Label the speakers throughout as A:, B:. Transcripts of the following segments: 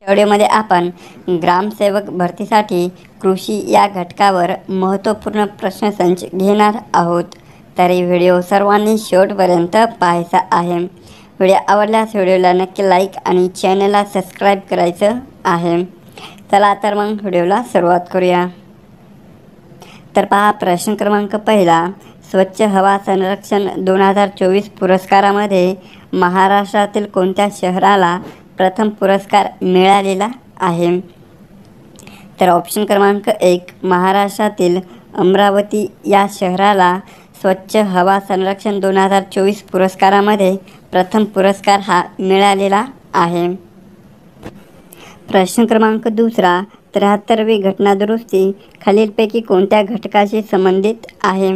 A: व्हिडिओमध्ये आपण ग्रामसेवक भरतीसाठी कृषी या घटकावर महत्त्वपूर्ण प्रश्नसंच घेणार आहोत. तर ही व्हिडिओ सर्वांनी शेवटपर्यंत पाहायचा आहे. व्हिडिओ आवडल्यास व्हिडिओला नक्की लाईक आणि चॅनलला सबस्क्राईब करायचं आहे. चला तर मग व्हिडिओला सुरुवात करूया. तर पहा, प्रश्न क्रमांक पहिला. स्वच्छ हवा संरक्षण 2024 पुरस्कारामध्ये महाराष्ट्रातील कोणत्या शहराला प्रथम पुरस्कार मिळालेला आहे? तर ऑप्शन क्रमांक 1, महाराष्ट्रातील अमरावती या शहराला स्वच्छ हवा संरक्षण 2024 पुरस्कारामध्ये प्रथम पुरस्कार हा मिळालेला आहे. प्रश्न क्रमांक दुसरा. 73वी घटनादुरुस्ती खालीलपैकी कोणत्या घटकाशी संबंधित आहे?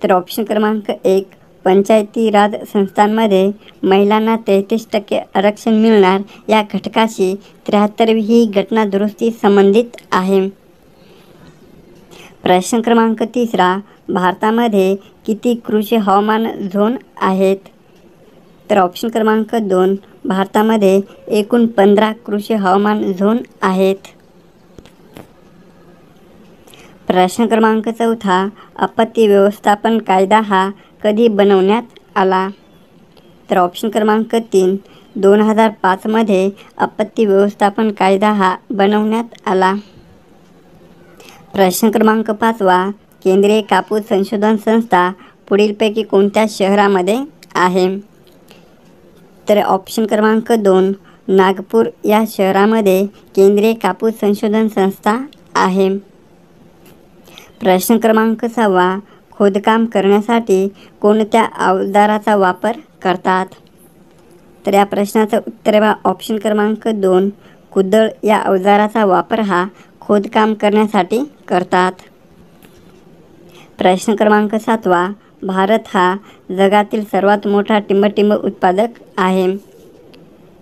A: तर ऑप्शन क्रमांक 1, पंचायती राज संस्थांमध्ये महिलांना 33% आरक्षण मिळणार या घटकाशी 73वी ही घटनादुरुस्ती संबंधित आहे. प्रश्न क्रमांक तिसरा. भारतामध्ये किती कृषी हवामान झोन आहेत? तर ऑप्शन क्रमांक 2, भारतामध्ये एकूण 15 कृषी हवामान झोन आहेत. प्रश्न क्रमांक चौथा. आपत्ती व्यवस्थापन कायदा हा कधी बनवण्यात आला? तर ऑप्शन क्रमांक 3, 2005 मध्ये आपत्ती व्यवस्थापन कायदा हा बनवण्यात आला. प्रश्न क्रमांक 5. केंद्रीय कापूस संशोधन संस्था पुढीलपैकी कोणत्या शहरामध्ये आहे? तर ऑप्शन क्रमांक 2, नागपूर या शहरामध्ये केंद्रीय कापूस संशोधन संस्था आहे. प्रश्न क्रमांक 6. खोदकाम करण्यासाठी कोणत्या अवजाराचा वापर करतात? तर या प्रश्नाचं उत्तर आहे ऑप्शन क्रमांक 2, कुदळ या अवजाराचा वापर हा खोदकाम करण्यासाठी करतात. प्रश्न क्रमांक 7. भारत हा जगातील सर्वात मोठा टिंबटिंब उत्पादक आहे.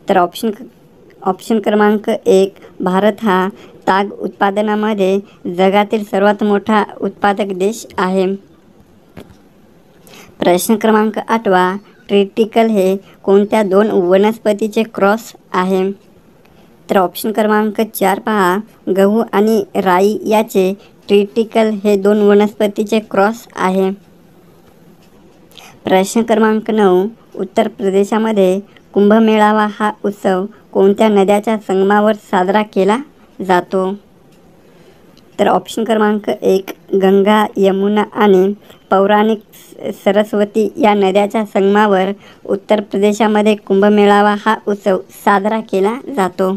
A: तर ऑप्शन क्रमांक 1, भारत हा ताग उत्पादनामध्ये जगातील सर्वात मोठा उत्पादक देश आहे. प्रश्न क्रमांक 8. ट्रिटिकल हे कोणत्या 2 वनस्पतीचे क्रॉस आहे? तर ऑप्शन क्रमांक 4 पहा, गहू आणि राई याचे ट्रिटिकल हे 2 वनस्पतीचे क्रॉस आहे. प्रश्न क्रमांक 9. उत्तर प्रदेशामध्ये कुंभमेळावा हा उत्सव कोणत्या नद्याच्या संगमावर साजरा केला जातो? तर ऑप्शन क्रमांक 1, गंगा, यमुना आणि पौराणिक सरस्वती या नद्याच्या संगमावर उत्तर प्रदेशामध्ये कुंभमेळावा हा उत्सव साजरा केला जातो.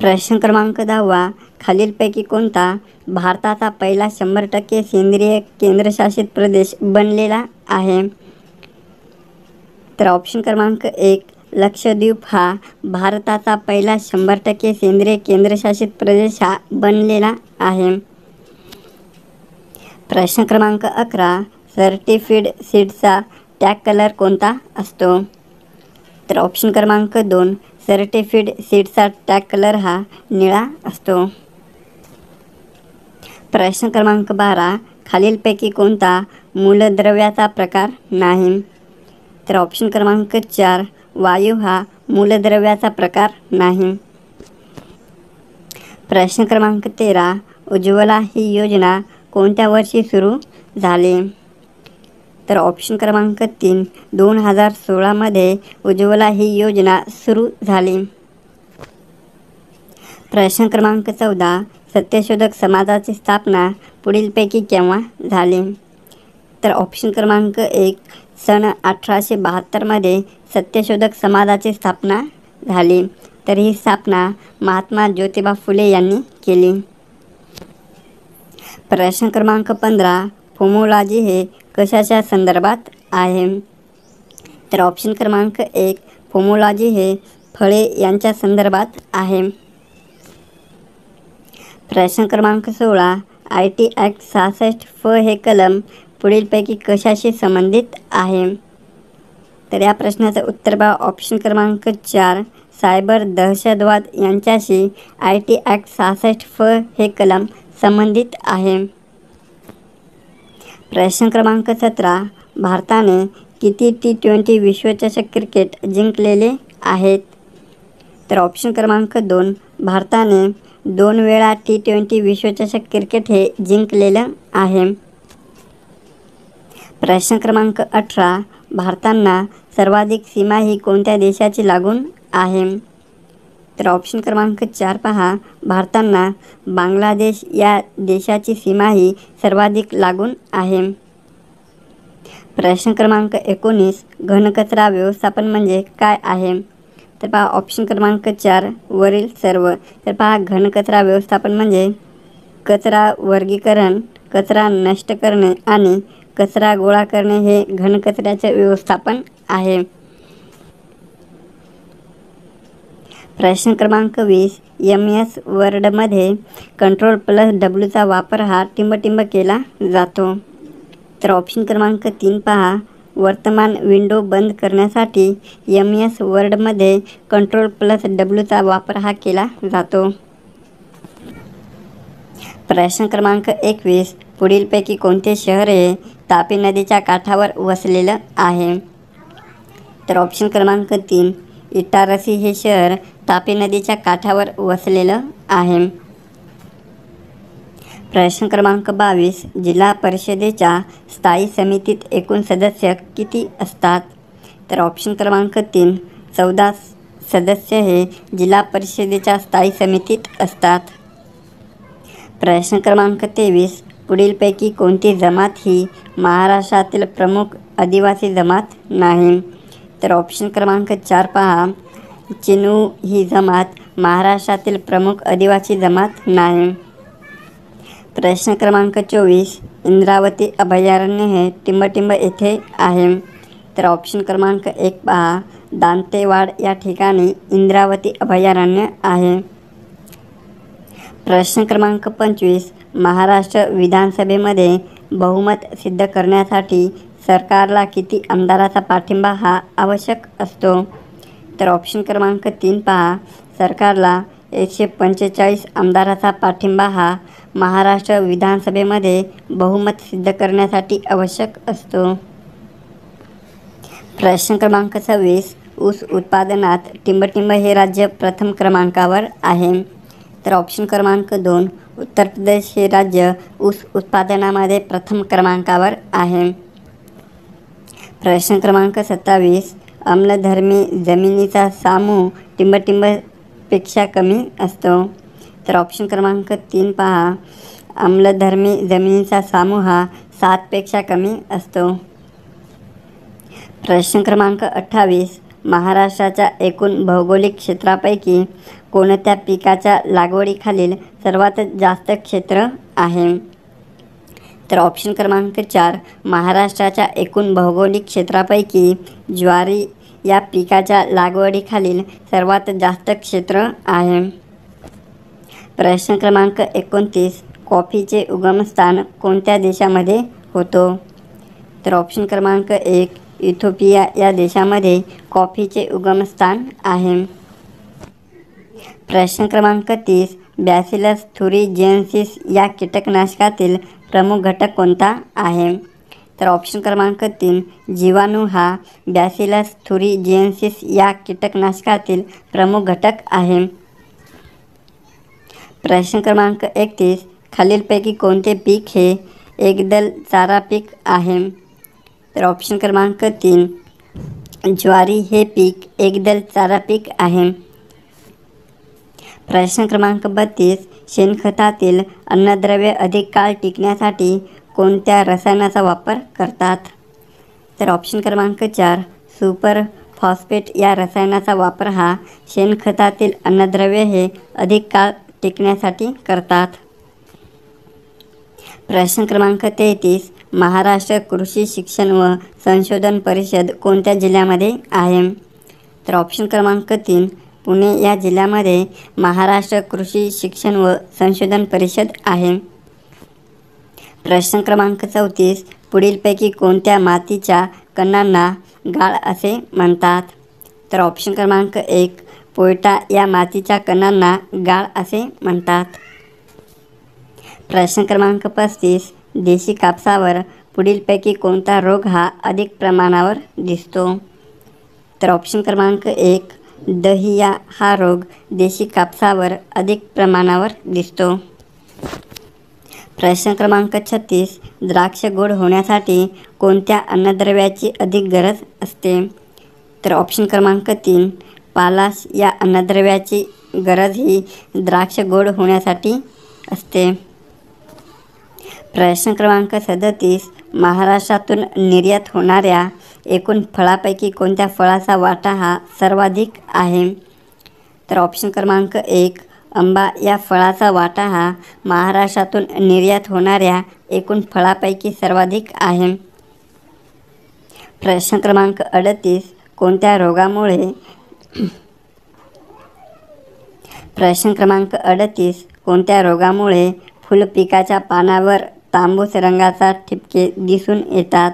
A: प्रश्न क्रमांक 10. खालीलपैकी कोणता भारताचा पहिला 100% सेंद्रिय केंद्रशासित प्रदेश बनलेला आहे? तर ऑप्शन क्रमांक 1, लक्षद्वीप हा भारताचा पहिला 100% सेंद्रिय केंद्रशासित प्रदेश हा बनलेला आहे. प्रश्न क्रमांक 11. सर्टिफिड सीड्सचा टॅग कलर कोणता असतो? तर ऑप्शन क्रमांक 2, सर्टिफिड सीड्सचा टॅग कलर हा निळा असतो. प्रश्न क्रमांक 12. खालीलपैकी कोणता मूलद्रव्याचा प्रकार नाही? तर ऑप्शन क्रमांक 4, वायू हा मूलद्रव्याचा प्रकार नाही. प्रश्न क्रमांक 13. उज्ज्वला ही योजना कोणत्या वर्षी सुरू झाली? तर ऑप्शन क्रमांक 3, 2016 मध्ये उज्ज्वला ही योजना सुरू झाली. प्रश्न क्रमांक 14. सत्यशोधक समाजाची स्थापना पुढीलपैकी केव्हा झाली? तर ऑप्शन क्रमांक 1, सन 1872 मध्ये सत्यशोधक समाजाची स्थापना झाली. तर ही स्थापना महात्मा ज्योतिबा फुले यांनी केली. प्रश्न क्रमांक 15. फोमोलॉजी हे कशाच्या संदर्भात आहे? तर ऑप्शन क्रमांक 1, फोमोलॉजी हे फळे यांच्या संदर्भात आहे. प्रश्न क्रमांक 16. IT ॲक्ट 66 फ हे कलम पुढीलपैकी कशाशी संबंधित आहे? तर या प्रश्नाचं उत्तर बघा ऑप्शन क्रमांक 4, सायबर दहशतवाद यांच्याशी IT ॲक्ट 66 फ हे कलम संबंधित आहे. प्रश्न क्रमांक 17. भारताने किती T20 विश्वचषक क्रिकेट जिंकलेले आहेत? तर ऑप्शन क्रमांक 2, भारताने 2 वेळा T20 विश्वचषक क्रिकेट हे जिंकलेलं आहे. प्रश्न क्रमांक 18, भारतांना सर्वाधिक सीमा ही कोणत्या देशाची लागून आहे? तर ऑप्शन क्रमांक 4 पहा, भारतांना बांगलादेश या देशाची सीमा ही सर्वाधिक लागून आहे. प्रश्न क्रमांक 19, घनकचरा व्यवस्थापन म्हणजे काय आहे? तर पहा ऑप्शन क्रमांक 4 वरील सर्व. तर पहा घनकचरा व्यवस्थापन म्हणजे कचरा वर्गीकरण, कचरा नष्ट करणे आणि कचरा गोळा करणे हे घनकचऱ्याचे व्यवस्थापन आहे. प्रश्न क्रमांक 20, MS वर्डमध्ये Ctrl+W वापर हा टिंबटिंब केला जातो. तर ऑप्शन क्रमांक 3 पहा, वर्तमान विंडो बंद करण्यासाठी MS वर्डमध्ये Ctrl+W वापर हा केला जातो. प्रश्न क्रमांक 21, पुढीलपैकी कोणते शहर हे तापी नदीच्या काठावर वसलेलं आहे? तर ऑप्शन क्रमांक 3, इटारसी हे शहर तापी नदीच्या काठावर वसलेलं आहे. प्रश्न क्रमांक 22, जिल्हा परिषदेच्या स्थायी समितीत एकूण सदस्य किती असतात? तर ऑप्शन क्रमांक 3, 14 सदस्य हे जिल्हा परिषदेच्या स्थायी समितीत असतात. प्रश्न क्रमांक 23, पुढीलपैकी कोणती जमात ही महाराष्ट्रातील प्रमुख आदिवासी जमात नाही? तर ऑप्शन क्रमांक 4 पहा, चिनू ही जमात महाराष्ट्रातील प्रमुख आदिवासी जमात नाही. प्रश्न क्रमांक 24, इंद्रावती अभयारण्य हे टिंबटिंब येथे आहे. तर ऑप्शन क्रमांक 1 पहा, दांतेवाड या ठिकाणी इंद्रावती अभयारण्य आहे. प्रश्न क्रमांक 25, महाराष्ट्र विधानसभेमध्ये बहुमत सिद्ध करण्यासाठी सरकारला किती आमदाराचा पाठिंबा हा आवश्यक असतो? तर ऑप्शन क्रमांक 3 पहा, सरकारला 145 आमदाराचा पाठिंबा हा महाराष्ट्र विधानसभेमध्ये बहुमत सिद्ध करण्यासाठी आवश्यक असतो. प्रश्न क्रमांक 26, ऊस उत्पादनात टिंबटिंब हे राज्य प्रथम क्रमांकावर आहे. तर ऑप्शन क्रमांक 2, उत्तर प्रदेश हे राज्य ऊस उत्पादनामध्ये प्रथम क्रमांकावर आहे. प्रश्न क्रमांक 27, आम्लधर्मी जमिनीचा सामू टिंबटिंबपेक्षा कमी असतो. तर ऑप्शन क्रमांक 3 पहा, आम्लधर्मी जमिनीचा सामू हा 7 पेक्षा कमी असतो. प्रश्न क्रमांक 28, महाराष्ट्राच्या एकूण भौगोलिक क्षेत्रापैकी कोणत्या पिकाच्या लागवडीखालील सर्वात जास्त क्षेत्र आहे? तर ऑप्शन क्रमांक 4, महाराष्ट्राच्या एकूण भौगोलिक क्षेत्रापैकी ज्वारी या पिकाच्या लागवडीखालील सर्वात जास्त क्षेत्र आहे. प्रश्न क्रमांक 29, कॉफीचे उगमस्थान कोणत्या देशामध्ये होतो? तर ऑप्शन क्रमांक 1, इथिओपिया या देशामध्ये कॉफीचे उगमस्थान आहे. प्रश्न क्रमांक 30, बॅसिलस थुरिजिएन्सिस या कीटकनाशकातील प्रमुख घटक कोणता आहे? तर ऑप्शन क्रमांक 3, जीवाणू हा बॅसिलस थुरिजिएन्सिस या कीटकनाशकातील प्रमुख घटक आहे. प्रश्न क्रमांक 31, खालीलपैकी कोणते पीक हे एकदल चारा पीक आहे? तर ऑप्शन क्रमांक 3, ज्वारी हे पीक एकदल चारा पीक आहे. प्रश्न क्रमांक 32, शेणखतातील अन्नद्रव्य अधिक काळ टिकण्यासाठी कोणत्या रसायनाचा वापर करतात? तर ऑप्शन क्रमांक 4, सुपर फॉस्फेट या रसायनाचा वापर हा शेणखतातील अन्नद्रव्य हे अधिक काळ टिकण्यासाठी करतात. प्रश्न क्रमांक 33, महाराष्ट्र कृषी शिक्षण व संशोधन परिषद कोणत्या जिल्ह्यामध्ये आहे? तर ऑप्शन क्रमांक 3, पुणे या जिल्ह्यामध्ये महाराष्ट्र कृषी शिक्षण व संशोधन परिषद आहे. प्रश्न क्रमांक 34, पुढीलपैकी कोणत्या मातीच्या कणांना गाळ असे म्हणतात? तर ऑप्शन क्रमांक 1, पोयटा या मातीच्या कणांना गाळ असे म्हणतात. प्रश्न क्रमांक 35, देशी कापसावर पुढीलपैकी कोणता रोग हा अधिक प्रमाणावर दिसतो? तर ऑप्शन क्रमांक 1, दहिया हा रोग देशी कापसावर अधिक प्रमाणावर दिसतो. प्रश्न क्रमांक 36. द्राक्ष गोड होण्यासाठी कोणत्या अन्नद्रव्याची अधिक गरज असते? तर ऑप्शन क्रमांक 3. पालाश या अन्नद्रव्याची गरज ही द्राक्ष गोड होण्यासाठी असते. प्रश्न क्रमांक 37. महाराष्ट्रातून निर्यात होणाऱ्या एकूण फळापैकी कोणत्या फळाचा वाटा हा सर्वाधिक आहे? तर ऑप्शन क्रमांक 1. आंबा या फळाचा वाटा हा महाराष्ट्रातून निर्यात होणाऱ्या एकूण फळापैकी सर्वाधिक आहे. प्रश्न क्रमांक 38. कोणत्या रोगामुळे कोणत्या रोगामुळे फुलपिकाच्या पानावर तांबूस रंगाचा ठिपके दिसून येतात?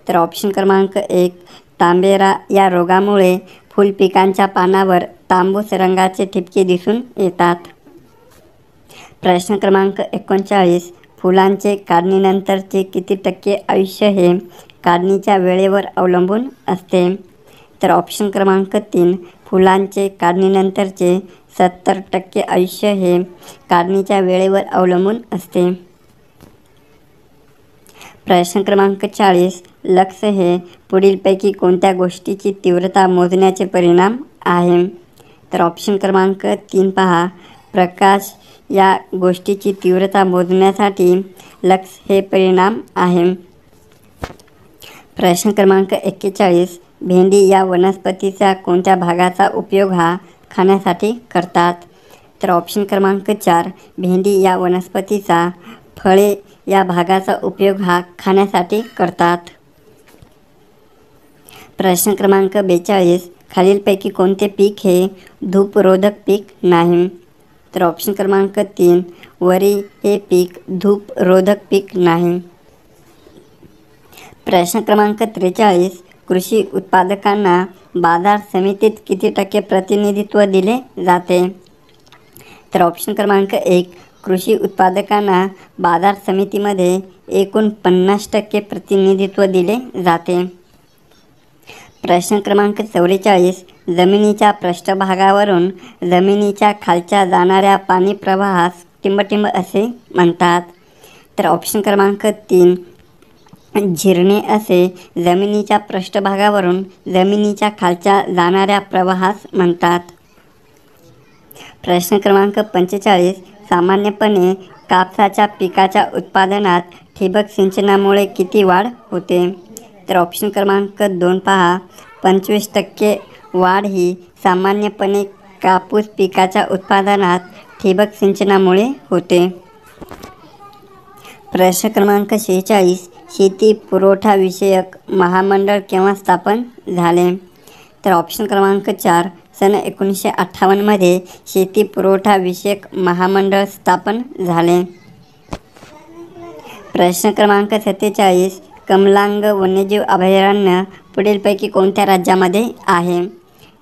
A: तर ऑप्शन क्रमांक 1. तांबेरा या रोगामुळे फुलपिकांच्या पानावर तांबूस रंगाचे ठिपके दिसून येतात. प्रश्न क्रमांक 39. फुलांचे काढणीनंतरचे किती टक्के आयुष्य हे काढणीच्या वेळेवर अवलंबून असते? तर ऑप्शन क्रमांक 3. फुलांचे काढणीनंतरचे 70% आयुष्य हे काढणीच्या वेळेवर अवलंबून असते. प्रश्न क्रमांक 40. लक्स हे पुढीलपैकी कोणत्या गोष्टीची तीव्रता मोजण्याचे परिणाम आहे? तर ऑप्शन क्रमांक 3 पहा. प्रकाश या गोष्टीची तीव्रता मोजण्यासाठी लक्स हे परिणाम आहे. प्रश्न क्रमांक 41. भेंडी या वनस्पतीच्या कोणत्या भागाचा उपयोग हा खाण्यासाठी करतात? तर ऑप्शन क्रमांक 4. भेंडी या वनस्पतीचा फळे या भागाचा उपयोग हा खाण्यासाठी करतात. प्रश्न क्रमांक 42. खालीलपैकी कोणते पीक हे धूपरोधक पीक नाही? तर ऑप्शन क्रमांक 3. वरी हे पीक धूपरोधक पीक नाही. प्रश्न क्रमांक 43. कृषी उत्पादकांना बाजार समितीत किती टक्के प्रतिनिधित्व दिले जाते? तर ऑप्शन क्रमांक 1. कृषी उत्पादकांना बाजार समितीमध्ये एकूण 50% प्रतिनिधित्व दिले जाते. प्रश्न क्रमांक 44. जमिनीच्या पृष्ठभागावरून जमिनीच्या खालच्या जाणाऱ्या पाणी प्रवाहास टिंबटिंब असे म्हणतात. तर ऑप्शन क्रमांक 3. झिरणे असे जमिनीच्या पृष्ठभागावरून जमिनीच्या खालच्या जाणाऱ्या प्रवाहास म्हणतात. प्रश्न क्रमांक 45. सामान्यपणे कापसाच्या पिकाच्या उत्पादनात ठिबक सिंचनामुळे किती वाढ होते? तर ऑप्शन क्रमांक 2 पहा. 25% वाढ ही सामान्यपणे कापूस पिकाच्या उत्पादनात ठिबक सिंचनामुळे होते. प्रश्न क्रमांक 46. शेती पुरवठा विषयक महामंडळ केव्हा स्थापन झाले? तर ऑप्शन क्रमांक 4. सन 1958 मध्ये शेती पुरवठा विषयक महामंडळ स्थापन झाले. प्रश्न क्रमांक 47. कमलांग वन्यजीव अभयारण्य पुढीलपैकी कोणत्या राज्यामध्ये आहे?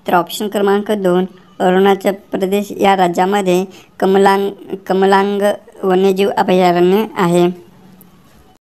A: तर ऑप्शन क्रमांक 2. अरुणाचल प्रदेश या राज्यामध्ये कमलांग वन्यजीव अभयारण्य आहे.